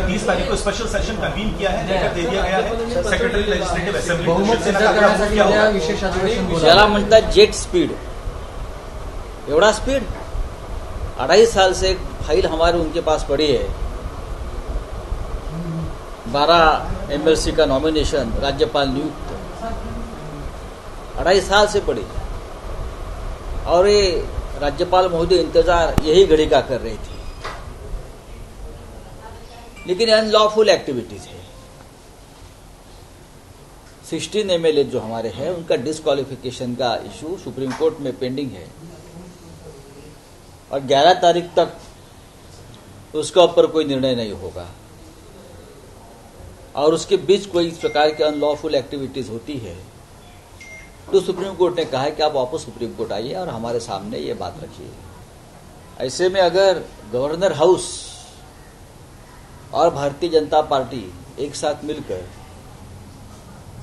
30 तारीख को special session convene KIA है, लेटर दे दिया गया है सेक्रेटरी लेजिस्लेटिव्ह असेंबली विशेष अधिवेशन ज्याला म्हणतात जेट स्पीड, एवढा स्पीड। 2.5 साल से एक फाइल हमारे उनके पास पड़ी है, 12 एमएलसी का नॉमिनेशन राज्यपाल नियुक्त, 2.5 साल से पड़ी, और ये राज्यपाल महोदय इंतजार यही घड़ी का कर रही थी। लेकिन अनलॉफुल एक्टिविटीज है। 16 एमएलए जो हमारे हैं उनका डिस्क्वालिफिकेशन का इशू सुप्रीम कोर्ट में पेंडिंग है, और 11 तारीख तक उसके ऊपर कोई निर्णय नहीं होगा, और उसके बीच कोई इस प्रकार की अनलॉफुल एक्टिविटीज होती है तो सुप्रीम कोर्ट ने कहा है कि आप वापस सुप्रीम कोर्ट आइए और हमारे सामने ये बात रखिए। ऐसे में अगर गवर्नर हाउस और भारतीय जनता पार्टी एक साथ मिलकर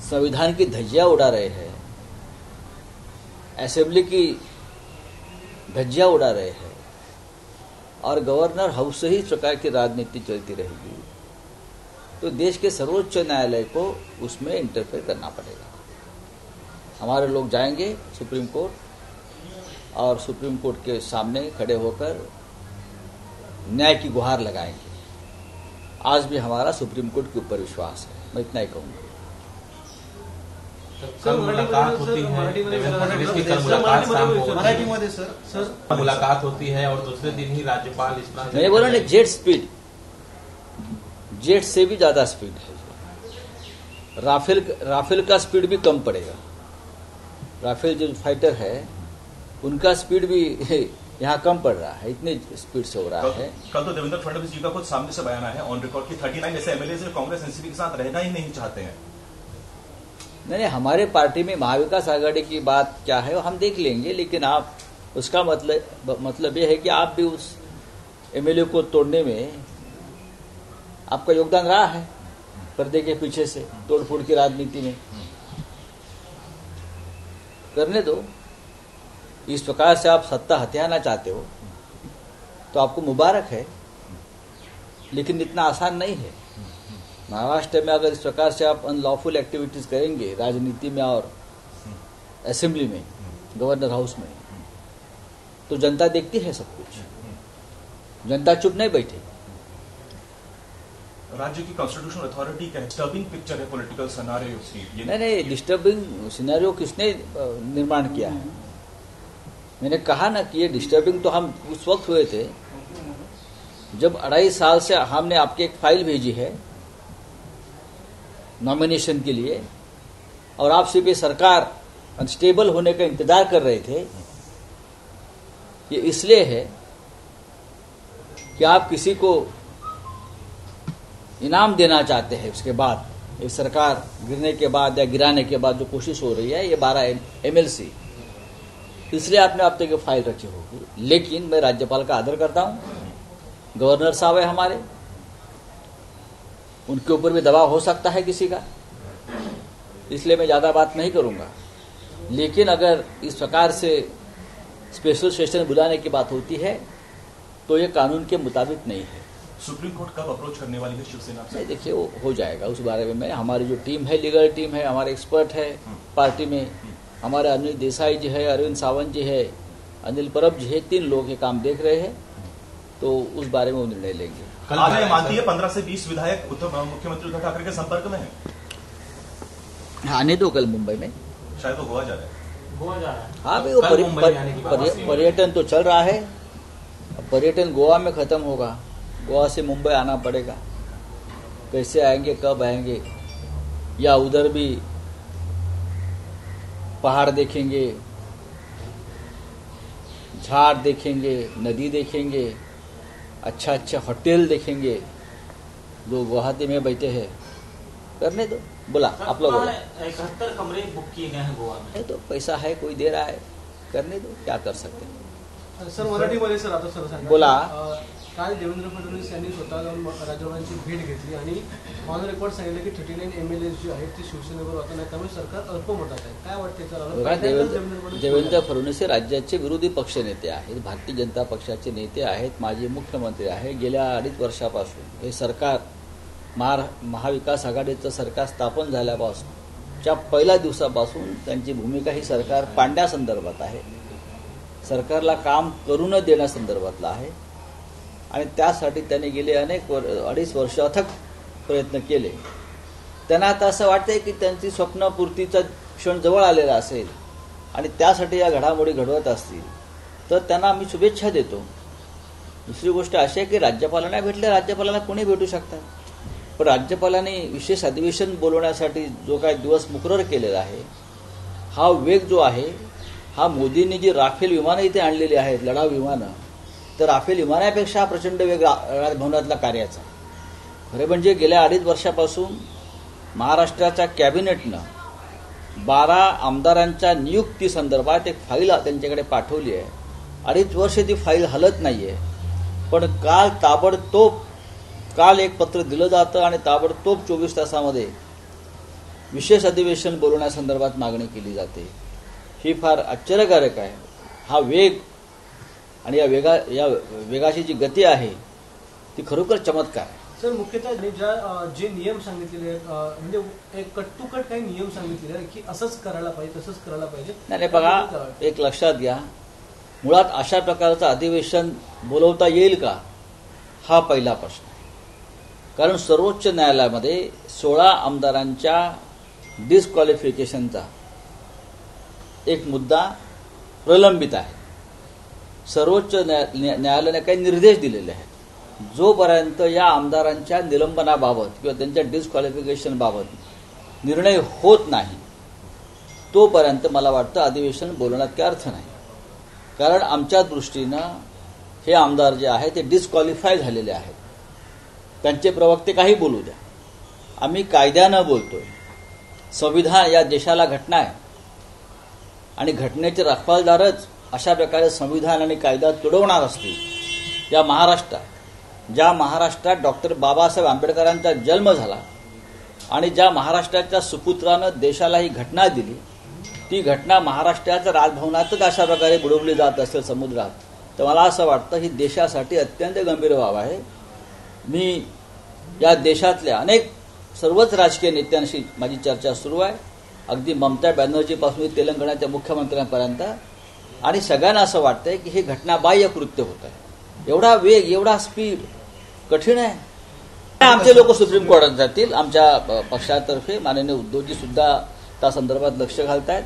संविधान की धज्जियां उड़ा रहे हैं, असेंबली की धज्जियां उड़ा रहे हैं, और गवर्नर हाउस से ही इस प्रकार की राजनीति चलती रहेगी, तो देश के सर्वोच्च न्यायालय को उसमें इंटरफेयर करना पड़ेगा। हमारे लोग जाएंगे सुप्रीम कोर्ट और सुप्रीम कोर्ट के सामने खड़े होकर न्याय की गुहार लगाएंगे। आज भी हमारा सुप्रीम कोर्ट के ऊपर विश्वास है, मैं इतना ही कहूंगा। कल मुलाकात होती है, देवेंद्र फडणवीस की कल मुलाकात होती है और दूसरे दिन ही राज्यपाल इस तरह मैंने बोला ना, जेट स्पीड, जेट से भी ज्यादा स्पीड है। राफेल का स्पीड भी कम पड़ेगा। राफेल जो फाइटर है उनका स्पीड भी यहाँ कम पड़ रहा है, इतनी स्पीड से हो रहा है। कल तो देवेंद्र फडणवीस जी का खुद सामने से बयान आया है ऑन रिकॉर्ड की 39 ऐसे एमएलए जो कांग्रेस एनसीपी के साथ रहना ही नहीं चाहते हैं। नहीं, हमारे पार्टी में महाविकास आघाड़ी की बात क्या है वो हम देख लेंगे, लेकिन आप उसका मतलब ये है कि आप भी उस एमएलए को तोड़ने में आपका योगदान रहा है, पर्दे के पीछे से तोड़फोड़ की राजनीति में। करने दो, इस प्रकार से आप सत्ता हथियाना चाहते हो तो आपको मुबारक है, लेकिन इतना आसान नहीं है। महाराष्ट्र में अगर इस प्रकार से आप अनलॉफुल एक्टिविटीज करेंगे राजनीति में और असेंबली में, गवर्नर हाउस में, तो जनता देखती है सब कुछ, जनता चुप नहीं बैठे। राज्य की कॉन्स्टिट्यूशनल अथॉरिटी का डिस्टर्बिंग पिक्चर है पॉलिटिकल सिनेरियो की। नहीं, डिस्टर्बिंग सिनेरियो किसने निर्माण किया है? मैंने कहा ना कि ये डिस्टर्बिंग तो हम उस वक्त हुए थे जब 2.5 साल से हमने आपके एक फाइल भेजी है नॉमिनेशन के लिए, और आप सिर्फ ये सरकार अनस्टेबल होने का इंतजार कर रहे थे। ये इसलिए है कि आप किसी को इनाम देना चाहते हैं। उसके बाद ये सरकार गिरने के बाद या गिराने के बाद जो कोशिश हो रही है, ये 12 एमएलसी, इसलिए आपने अब तक ये फाइल रखी होगी। लेकिन मैं राज्यपाल का आदर करता हूं, गवर्नर साहब है हमारे, उनके ऊपर भी दबाव हो सकता है किसी का, इसलिए मैं ज्यादा बात नहीं करूंगा। लेकिन अगर इस प्रकार से स्पेशल सेशन बुलाने की बात होती है तो ये कानून के मुताबिक नहीं है। सुप्रीम कोर्ट कब अप्रोच करने वाली है शिवसेना से? देखिए, वो हो जाएगा, उस बारे में हमारी जो टीम है, लीगल टीम है, हमारे एक्सपर्ट है पार्टी में, हमारे अनिल देसाई जी है, अरविंद सावंत जी है, अनिल परब जी है, 3 लोग ये काम देख रहे हैं, तो उस बारे में वो निर्णय लेंगे। आज ये मानती है 15 से 20 विधायक मुख्यमंत्री उद्धव ठाकरे के संपर्क में है? आने दो कल मुंबई में, शायद वो गोवा जा रहा है। हाँ भाई, वो पर्यटन तो चल रहा है, पर्यटन गोवा में खत्म होगा, गोवा से मुंबई आना पड़ेगा। कैसे आएंगे, कब आएंगे, या उधर भी पहाड़ देखेंगे, झाड़ देखेंगे, नदी देखेंगे, अच्छा अच्छा होटल देखेंगे जो गुवाहाटी में बैठे हैं। करने दो, बोला आप लोग 71 कमरे बुक किए गए हैं गोवा में। तो पैसा है, कोई दे रहा है, करने दो, क्या कर सकते हैं। सर मराठीमध्ये सर आता सर सांगा, बोला। काल देवेंद्र फडणवीस यांनी स्वतः जाऊन राज्यपालांची भेट घेतली आणि ऑन रेकॉर्ड सांगितलं की 39 एमएलए जी आहेत ती शिवसेनेवर होता नाही, त्यामुळे सरकार अल्पमतात आहे। काय वाटते सर? देवेंद्र फडणवीस हे राज्याचे विरोधी पक्षनेते आहेत, भारतीय जनता पक्षाचे नेते आहेत, माजी मुख्यमंत्री आहेत। गेल्या 2.5 वर्षापासून हे सरकार महाविकास आघाडीचं सरकार स्थापन झाल्यापासूनच्या पहिल्या दिवसापासून त्यांची भूमिका ही सरकार पाडण्यासंदर्भात आहे, सरकारला काम करू न देण्यासंदर्भातला आहे. आणि त्यासाठी त्यांनी गेले अनेक 2.5 वर्ष अथक प्रयत्न केले. त्यांना आता असं वाटतंय की त्यांची स्वप्नपूर्तीचा क्षण जवळ आलेला असेल आणि त्यासाठी या घडामोडी घडवत असतील तर त्यांना आम्ही शुभेच्छा देतो. दुसरी गोष्ट अशी आहे की राज्यपालांना भेटले, राज्यपालांना कोणी भेटू शकतात, पण राज्यपालांनी विशेष अधिवेशन बोलवण्यासाठी जो काय दिवस मुकरर केलेला आहे, हा वेग जो आहे, हा मोदींनी जी राफेल विमानं इथे आणलेली आहेत, लढाऊ विमानं, तर राफेल विमानापेक्षा हा प्रचंड वेग राजभवनातला कार्याचा. खरे म्हणजे गेल्या 2.5 वर्षापासून महाराष्ट्राच्या कॅबिनेटनं 12 आमदारांच्या नियुक्ती संदर्भात एक फाईल त्यांच्याकडे पाठवली आहे. 2.5 वर्ष ती फाईल हलत नाहीये, पण काल एक पत्र दिलं जातं आणि ताबडतोब 24 तासामध्ये विशेष अधिवेशन बोलवण्यासंदर्भात मागणी केली जाते. ही फार आश्चर्यकारक आहे. हा वेग आणि या वेगाची जी गती आहे ती खरोखर चमत्कार आहे. सर, मुख्यतः जे नियम सांगितलेले आहेत, म्हणजे एक कट टू कट काही नियम सांगितलेले आहेत की असंच करायला पाहिजे, तसंच करायला पाहिजे. नाही बघा, एक लक्षात घ्या, मुळात अशा प्रकारचं अधिवेशन बोलवता येईल का हा पहिला प्रश्न. कारण सर्वोच्च न्यायालयामध्ये 16 आमदारांच्या डिस्क्वालिफिकेशनचा एक मुद्दा प्रलंबित आहे. सर्वोच्च न्यायालयाने काही निर्देश दिलेले आहेत. जोपर्यंत या आमदारांच्या निलंबनाबाबत किंवा त्यांच्या डिस्क्वालिफिकेशन बाबत निर्णय होत नाही तोपर्यंत मला वाटतं अधिवेशन बोलवण्यात काही अर्थ नाही. कारण आमच्या दृष्टीनं हे आमदार जे आहे ते डिस्क्वालिफाय झालेले आहेत. त्यांचे प्रवक्ते काही बोलू द्या, आम्ही कायद्यानं बोलतोय. संविधान या देशाला घटना आहे आणि घटनेचे रखवालदारच अशा प्रकारे संविधान आणि कायदा तुडवणार असतील. या ज्या महाराष्ट्रात डॉक्टर बाबासाहेब आंबेडकरांचा जन्म झाला आणि ज्या महाराष्ट्राच्या सुपुत्रानं देशाला ही घटना दिली, ती घटना महाराष्ट्राच्या राजभवनातच अशा प्रकारे बुडवली जात असेल समुद्रात, तर मला असं वाटतं ही देशासाठी अत्यंत गंभीर बाब आहे. मी या देशातल्या सर्वच राजकीय नेत्यांशी माझी चर्चा सुरू आहे, अगदी ममता बॅनर्जीपासून तेलंगणाच्या मुख्यमंत्र्यांपर्यंत, आणि सगळ्यांना असं वाटतंय की हे घटनाबाह्य कृत्य होत आहे. एवढा वेग, एवढा स्पीड कठीण आहे. आमचे लोक सुप्रीम कोर्टात जातील. आमच्या पक्षातर्फे माननीय उद्धवजी सुद्धा त्या संदर्भात लक्ष घालतायत.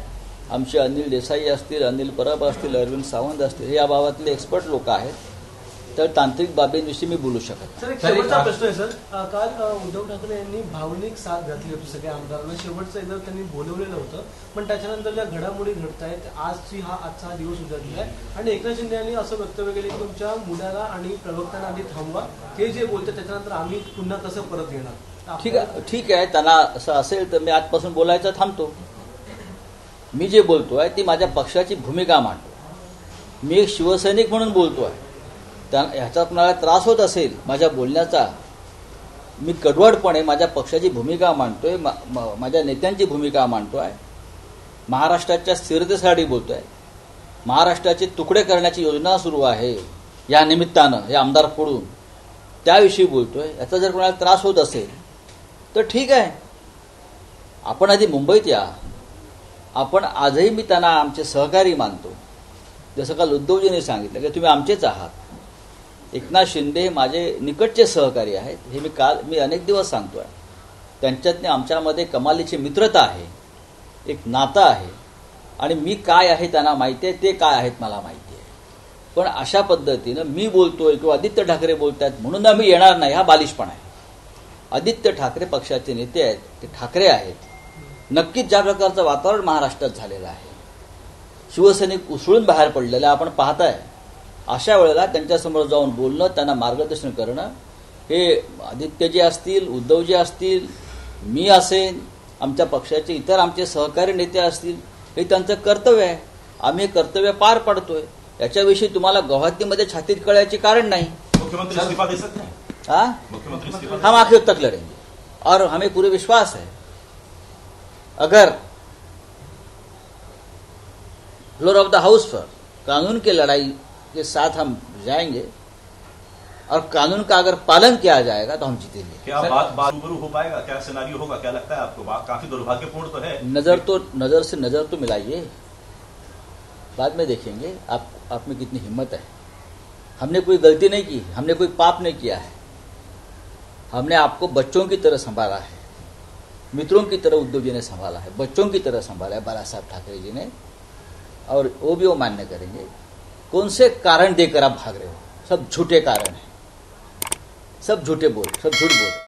आमचे अनिल देसाई असतील, अनिल परब असतील, अरविंद सावंत असतील, हे या बाबतले एक्सपर्ट लोक आहेत. तर तांत्रिक बाबींविषयी मी बोलू शकत. सर, एक शेवटचा प्रश्न आहे. सर, काल उद्धव ठाकरे यांनी भावनिक साथ घातली होती सगळ्या आमदारांना. शेवटचं एकदा त्यांनी बोलवलेलं होतं, पण त्याच्यानंतर ज्या घडामोडी घडत आहेत, आजचा दिवस उजाडला आहे आणि एकनाथ शिंदे यांनी असं वक्तव्य केलं की तुमच्या मुलाला आणि प्रवक्त्यांना आधी थांबवा, हे जे बोलतात त्याच्यानंतर आम्ही पुन्हा कसं परत येणार. ठीक आहे, त्यांना असं असेल तर मी आजपासून बोलायचं थांबतो. मी जे बोलतोय ती माझ्या पक्षाची भूमिका मांडतो. मी एक शिवसैनिक म्हणून बोलतोय. ह्याचा कुणाला त्रास होत असेल माझ्या बोलण्याचा, मी कडवडपणे माझ्या पक्षाची भूमिका मांडतोय, माझ्या नेत्यांची भूमिका मांडतोय, महाराष्ट्राच्या स्थिरतेसाठी बोलतोय. महाराष्ट्राचे तुकडे करण्याची योजना सुरू आहे या निमित्तानं, हे आमदार फोडून, त्याविषयी बोलतोय. याचा जर कोणाला त्रास होत असेल तर ठीक आहे, आपण आधी मुंबईत या. आपण आजही मी त्यांना आमचे सहकारी मानतो. जसं काल उद्धवजींनी सांगितलं की तुम्ही आमचेच आहात. एकनाथ शिंदे हे माझे निकटचे सहकारी आहेत, हे मी अनेक दिवस सांगतोय. त्यांच्यातने आमच्यामध्ये कमालीची मित्रता आहे, एक नातं आहे, आणि मी काय आहे त्यांना माहिती आहे, ते काय आहेत मला माहिती आहे. पण अशा पद्धतीनं मी बोलतोय किंवा आदित्य ठाकरे बोलतायत म्हणून आम्ही येणार नाही, हा बालिशपणा आहे. आदित्य ठाकरे पक्षाचे नेते आहेत, ते ठाकरे आहेत. नक्कीच ज्या प्रकारचं वातावरण महाराष्ट्रात झालेलं आहे, शिवसैनिक उसळून बाहेर पडलेले आपण पाहताय, अशा वेळेला त्यांच्यासमोर जाऊन बोलणं, त्यांना मार्गदर्शन करणं, हे आदित्यजी असतील, उद्धवजी असतील, मी असेन, आमच्या पक्षाचे इतर आमचे सहकारी नेते असतील, हे त्यांचं कर्तव्य आहे. आम्ही हे कर्तव्य पार पाडतोय. याच्याविषयी तुम्हाला गुवाहाटीमध्ये छातीत कळायचे कारण नाही. मुख्यमंत्री इस्तीफा दे सकते हैं? मुख्यमंत्री इस्तीफा हम आखिर तक लड़ेंगे और हमें पूरे विश्वास है अगर फ्लोर ऑफ द हाउस पर कानून की लड़ाई के साथ हम जाएंगे और कानून का अगर पालन किया जाएगा तो हम जीतेंगे। क्या बात रूबरू हो पाएगा? क्या सिनारियो होगा? क्या लगता है आपको? बात काफी दुर्भाग्यपूर्ण तो है। नजर से नजर तो मिलाइए, बाद में देखेंगे आप में कितनी हिम्मत है। हमने कोई गलती नहीं की, हमने कोई पाप नहीं किया है। हमने आपको बच्चों की तरह संभाला है, मित्रों की तरह उद्धव जी ने संभाला है, बच्चों की तरह संभाला है बाला साहब ठाकरे जी ने, और वो भी वो मान्य करेंगे। कौन से कारण देकर आप भाग रहे हो? सब झूठे कारण हैं, सब झूठे बोल, सब झूठ बोल।